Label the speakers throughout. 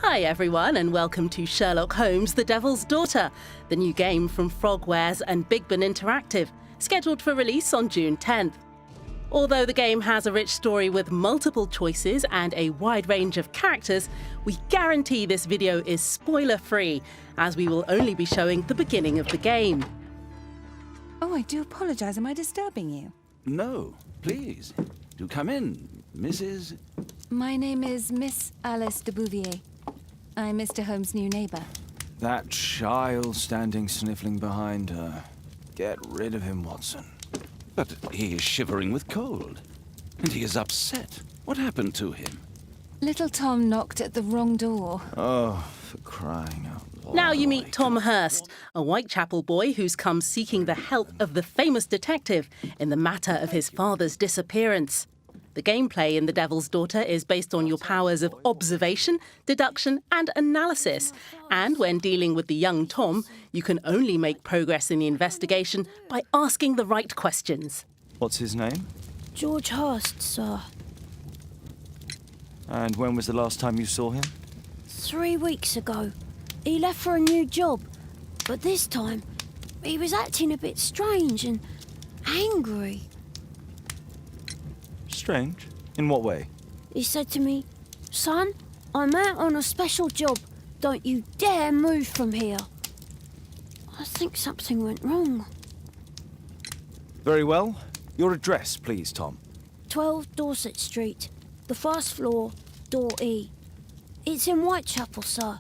Speaker 1: Hi everyone and welcome to Sherlock Holmes, The Devil's Daughter, the new game from Frogwares and Big Ben Interactive, scheduled for release on June 10th. Although the game has a rich story with multiple choices and a wide range of characters, we guarantee this video is spoiler-free, as we will only be showing the beginning of the game.
Speaker 2: Oh, I do apologise. Am I disturbing you?
Speaker 3: No, please. Do come in, Mrs.
Speaker 2: My name is Miss Alice de Bouvier. I'm Mr. Holmes' new neighbour.
Speaker 3: That child standing sniffling behind her. Get rid of him, Watson. But he is shivering with cold. And he is upset. What happened to him?
Speaker 2: Little Tom knocked at the wrong door.
Speaker 3: Oh, for crying out loud.
Speaker 1: Now you meet Tom Hurst, a Whitechapel boy who's come seeking the help of the famous detective in the matter of his father's disappearance. The gameplay in The Devil's Daughter is based on your powers of observation, deduction and analysis. And when dealing with the young Tom, you can only make progress in the investigation by asking the right questions.
Speaker 3: What's his name?
Speaker 4: George Hurst, sir.
Speaker 3: And when was the last time you saw him?
Speaker 4: 3 weeks ago. He left for a new job, but this time he was acting a bit strange and angry.
Speaker 3: Strange? In what way?
Speaker 4: He said to me, "Son, I'm out on a special job. Don't you dare move from here." I think something went wrong.
Speaker 3: Very well. Your address, please, Tom.
Speaker 4: 12 Dorset Street, the first floor, door E. It's in Whitechapel, sir.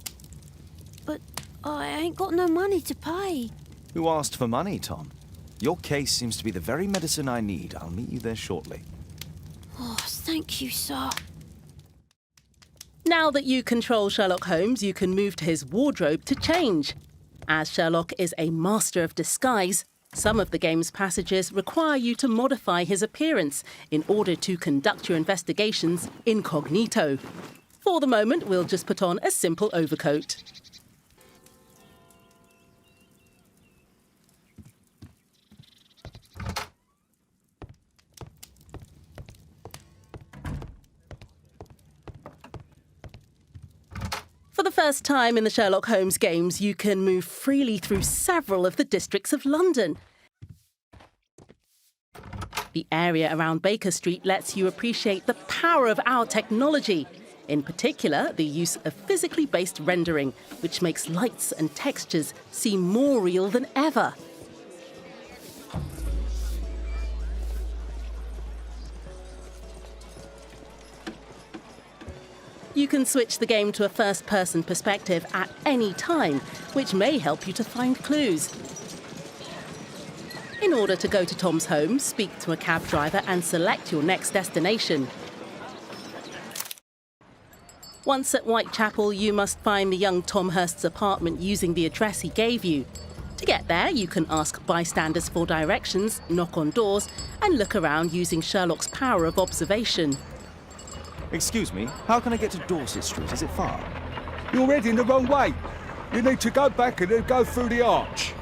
Speaker 4: But I ain't got no money to pay.
Speaker 3: Who asked for money, Tom? Your case seems to be the very medicine I need. I'll meet you there shortly.
Speaker 4: Oh, thank you, sir.
Speaker 1: Now that you control Sherlock Holmes, you can move to his wardrobe to change. As Sherlock is a master of disguise, some of the game's passages require you to modify his appearance in order to conduct your investigations incognito. For the moment, we'll just put on a simple overcoat. For the first time in the Sherlock Holmes games, you can move freely through several of the districts of London. The area around Baker Street lets you appreciate the power of our technology, in particular the use of physically based rendering, which makes lights and textures seem more real than ever. You can switch the game to a first-person perspective at any time, which may help you to find clues. In order to go to Tom's home, speak to a cab driver and select your next destination. Once at Whitechapel, you must find the young Tom Hurst's apartment using the address he gave you. To get there, you can ask bystanders for directions, knock on doors, and look around using Sherlock's power of observation.
Speaker 3: Excuse me, how can I get to Dorset Street? Is it far?
Speaker 5: You're heading the wrong way. You need to go back and then go through the arch.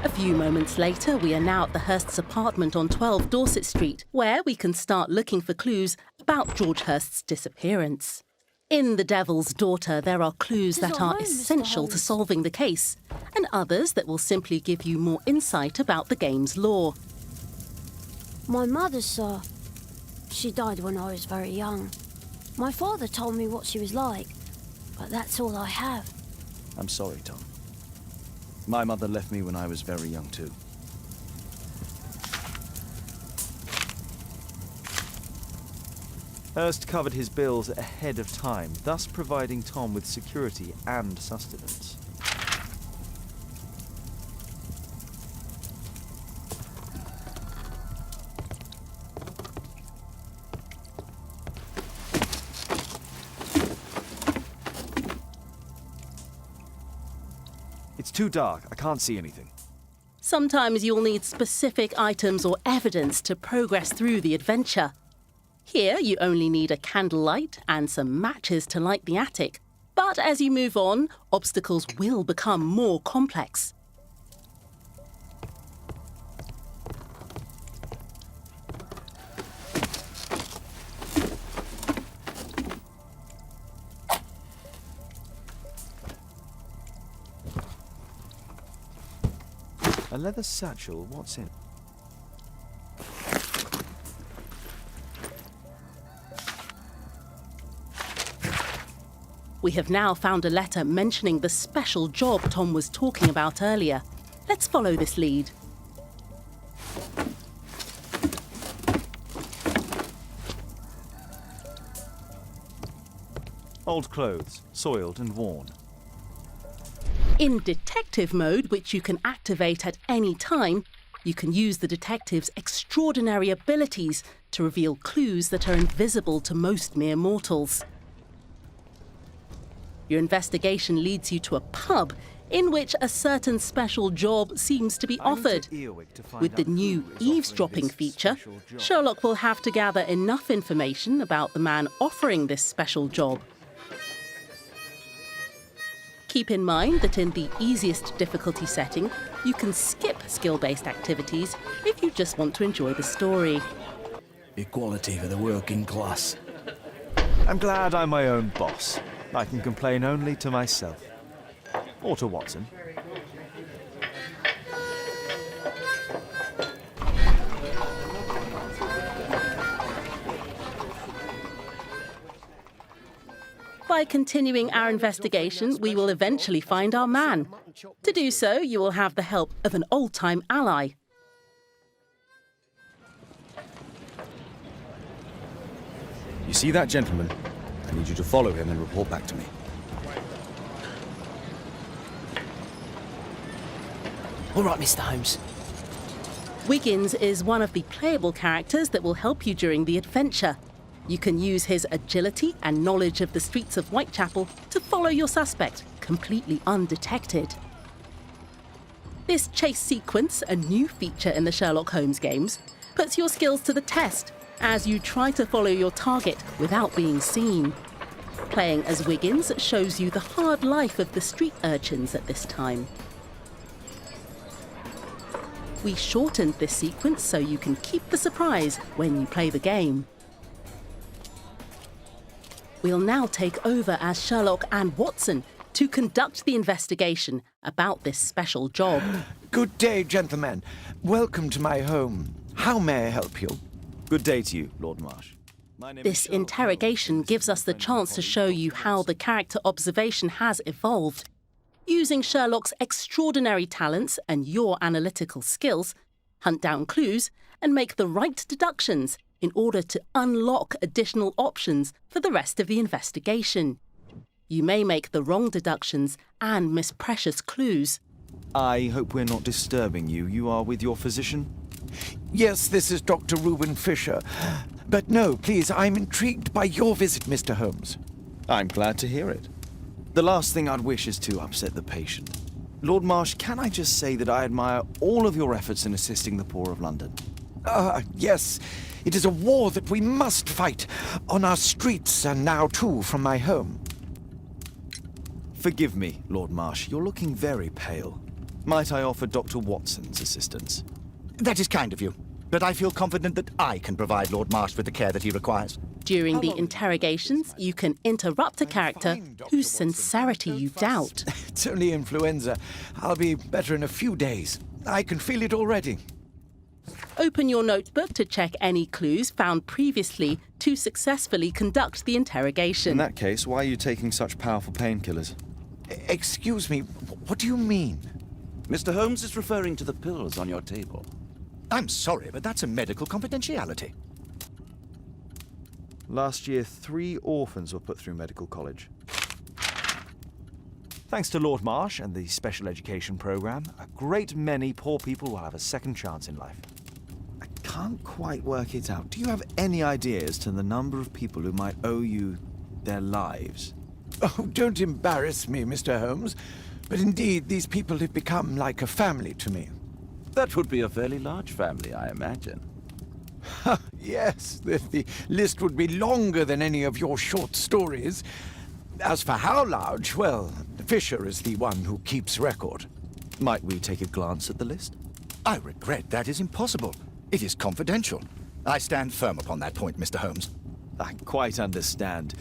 Speaker 1: A few moments later, we are now at the Hurst's apartment on 12 Dorset Street, where we can start looking for clues about George Hurst's disappearance. In The Devil's Daughter, there are clues that are essential to solving the case, and others that will simply give you more insight about the game's lore.
Speaker 4: My mother, sir. She died when I was very young. My father told me what she was like, but that's all I have.
Speaker 3: I'm sorry, Tom. My mother left me when I was very young, too. Hurst covered his bills ahead of time, thus providing Tom with security and sustenance. It's too dark. I can't see anything.
Speaker 1: Sometimes you'll need specific items or evidence to progress through the adventure. Here, you only need a candlelight and some matches to light the attic. But as you move on, obstacles will become more complex.
Speaker 6: A leather satchel, what's in it?
Speaker 1: We have now found a letter mentioning the special job Tom was talking about earlier. Let's follow this lead.
Speaker 6: Old clothes, soiled and worn.
Speaker 1: In detective mode, which you can activate at any time, you can use the detective's extraordinary abilities to reveal clues that are invisible to most mere mortals. Your investigation leads you to a pub in which a certain special job seems to be offered. With the new eavesdropping feature, Sherlock will have to gather enough information about the man offering this special job. Keep in mind that in the easiest difficulty setting, you can skip skill-based activities if you just want to enjoy the story.
Speaker 7: Equality for the working class.
Speaker 6: I'm glad I'm my own boss. I can complain only to myself. Or to Watson.
Speaker 1: By continuing our investigation, we will eventually find our man. To do so, you will have the help of an old-time ally.
Speaker 7: You see that gentleman? I need you to follow him and report back to me.
Speaker 8: All right, Mr. Holmes.
Speaker 1: Wiggins is one of the playable characters that will help you during the adventure. You can use his agility and knowledge of the streets of Whitechapel to follow your suspect, completely undetected. This chase sequence, a new feature in the Sherlock Holmes games, puts your skills to the test as you try to follow your target without being seen. Playing as Wiggins shows you the hard life of the street urchins at this time. We shortened this sequence so you can keep the surprise when you play the game. We'll now take over as Sherlock and Watson to conduct the investigation about this special job.
Speaker 9: Good day, gentlemen. Welcome to my home. How may I help you?
Speaker 6: Good day to you, Lord Marsh.
Speaker 1: This interrogation gives us the chance to show you how the character observation has evolved. Using Sherlock's extraordinary talents and your analytical skills, hunt down clues and make the right deductions in order to unlock additional options for the rest of the investigation. You may make the wrong deductions and miss precious clues.
Speaker 6: I hope we're not disturbing you. You are with your physician?
Speaker 9: Yes, this is Dr. Reuben Fisher. But no, please, I'm intrigued by your visit, Mr. Holmes.
Speaker 6: I'm glad to hear it. The last thing I'd wish is to upset the patient. Lord Marsh, can I just say that I admire all of your efforts in assisting the poor of London?
Speaker 9: Yes. It is a war that we must fight on our streets and now, too, from my home.
Speaker 6: Forgive me, Lord Marsh. You're looking very pale. Might I offer Dr. Watson's assistance?
Speaker 10: That is kind of you, but I feel confident that I can provide Lord Marsh with the care that he requires.
Speaker 1: During the interrogations, you can interrupt a character whose sincerity you doubt.
Speaker 9: It's only influenza. I'll be better in a few days. I can feel it already.
Speaker 1: Open your notebook to check any clues found previously to successfully conduct the interrogation.
Speaker 6: In that case, why are you taking such powerful painkillers?
Speaker 9: Excuse me, what do you mean?
Speaker 3: Mr. Holmes is referring to the pills on your table.
Speaker 10: I'm sorry, but that's a medical confidentiality.
Speaker 6: Last year, 3 orphans were put through medical college. Thanks to Lord Marsh and the special education program, a great many poor people will have a second chance in life. I can't quite work it out. Do you have any idea as to the number of people who might owe you their lives?
Speaker 9: Oh, don't embarrass me, Mr. Holmes. But indeed, these people have become like a family to me.
Speaker 3: That would be a fairly large family, I imagine.
Speaker 9: Yes, the list would be longer than any of your short stories. As for how large, well, Fisher is the one who keeps record.
Speaker 6: Might we take a glance at the list?
Speaker 10: I regret that is impossible. It is confidential. I stand firm upon that point, Mr. Holmes.
Speaker 6: I quite understand.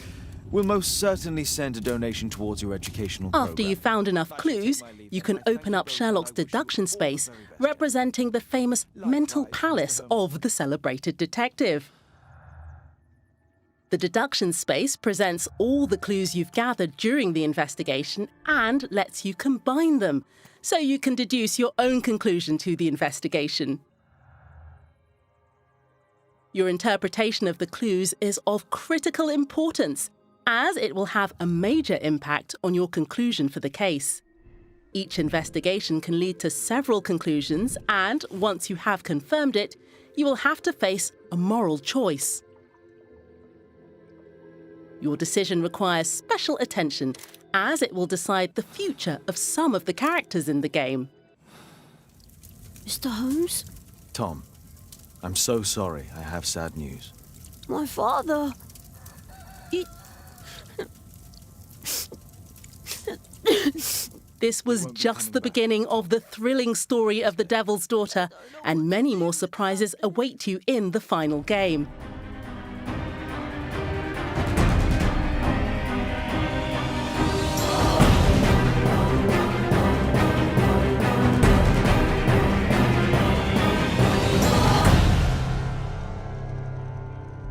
Speaker 6: We'll most certainly send a donation towards your educational program.
Speaker 1: After you've found enough clues, you can open up Sherlock's deduction space, representing the famous mental palace of the celebrated detective. The deduction space presents all the clues you've gathered during the investigation and lets you combine them, so you can deduce your own conclusion to the investigation. Your interpretation of the clues is of critical importance, as it will have a major impact on your conclusion for the case. Each investigation can lead to several conclusions, and once you have confirmed it, you will have to face a moral choice. Your decision requires special attention, as it will decide the future of some of the characters in the game.
Speaker 4: Mr. Holmes?
Speaker 6: Tom, I'm so sorry. I have sad news.
Speaker 4: My father...
Speaker 1: This was just the beginning of the thrilling story of the Devil's Daughter, and many more surprises await you in the final game.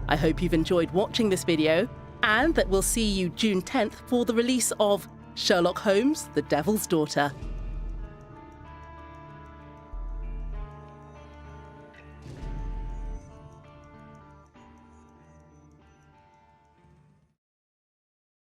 Speaker 1: I hope you've enjoyed watching this video, and that we'll see you June 10th for the release of Sherlock Holmes, The Devil's Daughter.